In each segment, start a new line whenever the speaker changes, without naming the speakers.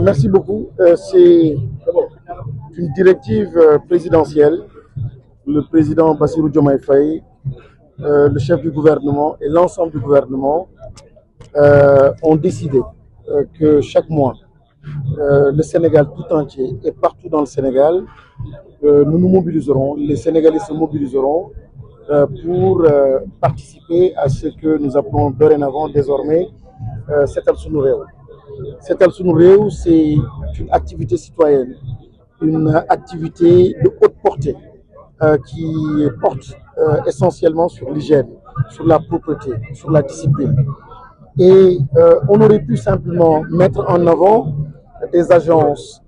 Merci beaucoup. C'est une directive présidentielle. Le président Bassirou Diomaye Faye, le chef du gouvernement et l'ensemble du gouvernement ont décidé que chaque mois, le Sénégal tout entier et partout dans le Sénégal, nous nous mobiliserons, les Sénégalais se mobiliseront pour participer à ce que nous appelons dorénavant désormais Setal Sunu Réew. Setal Sunu Réew, c'est une activité citoyenne, une activité de haute portée qui porte essentiellement sur l'hygiène, sur la propreté, sur la discipline. Et on aurait pu simplement mettre en avant des agences,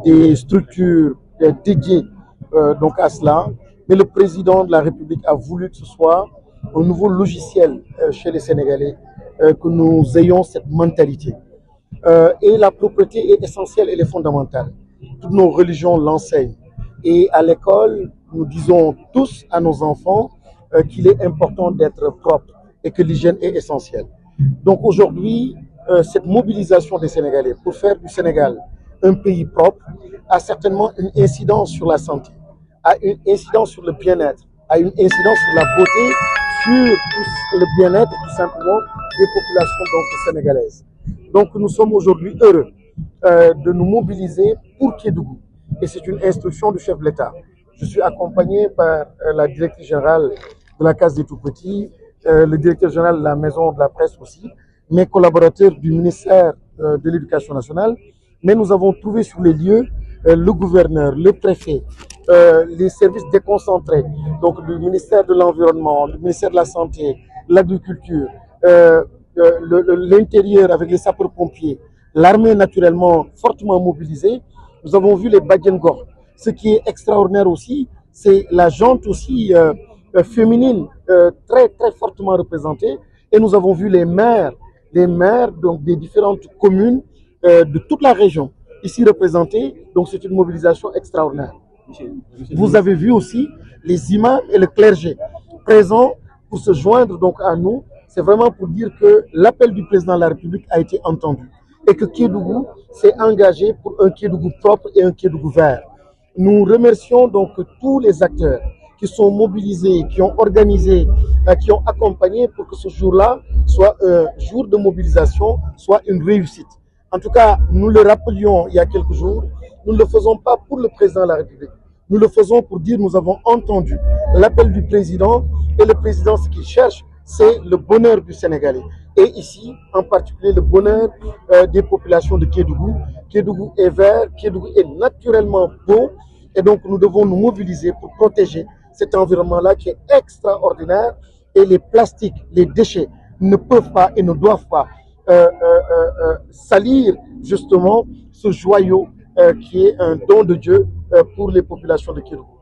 des structures dédiées donc à cela, mais le président de la République a voulu que ce soit un nouveau logiciel chez les Sénégalais, que nous ayons cette mentalité. Et la propreté est essentielle, elle est fondamentale. Toutes nos religions l'enseignent. Et à l'école, nous disons tous à nos enfants qu'il est important d'être propre et que l'hygiène est essentielle. Donc aujourd'hui, cette mobilisation des Sénégalais pour faire du Sénégal un pays propre a certainement une incidence sur la santé, a une incidence sur le bien-être, a une incidence sur la beauté, sur le bien-être tout simplement des populations donc sénégalaises. Donc nous sommes aujourd'hui heureux de nous mobiliser pour Kédougou. Et c'est une instruction du chef de l'État. Je suis accompagné par la directrice générale de la Case des Tout-Petits, le directeur général de la Maison de la Presse aussi, mes collaborateurs du ministère de l'Éducation nationale. Mais nous avons trouvé sur les lieux le gouverneur, le préfet, les services déconcentrés, donc du ministère de l'Environnement, du ministère de la Santé, l'Agriculture, l'Intérieur avec les sapeurs-pompiers, l'armée naturellement fortement mobilisée. Nous avons vu les Badjengor. Ce qui est extraordinaire aussi, c'est la jante aussi féminine très très fortement représentée. Et nous avons vu les maires donc des différentes communes de toute la région ici représentées. Donc c'est une mobilisation extraordinaire. Vous avez vu aussi les imams et le clergé présents pour se joindre donc à nous. C'est vraiment pour dire que l'appel du président de la République a été entendu et que Kédougou s'est engagé pour un Kédougou propre et un Kédougou vert. Nous remercions donc tous les acteurs qui sont mobilisés, qui ont organisé, qui ont accompagné pour que ce jour-là soit un jour de mobilisation, soit une réussite. En tout cas, nous le rappelions il y a quelques jours, nous ne le faisons pas pour le président de la République. Nous le faisons pour dire nous avons entendu l'appel du président et le président ce qu'il cherche, c'est le bonheur du Sénégalais. Et ici, en particulier, le bonheur des populations de Kédougou. Kédougou est vert, Kédougou est naturellement beau. Et donc, nous devons nous mobiliser pour protéger cet environnement-là qui est extraordinaire. Et les plastiques, les déchets ne peuvent pas et ne doivent pas salir justement ce joyau qui est un don de Dieu pour les populations de Kédougou.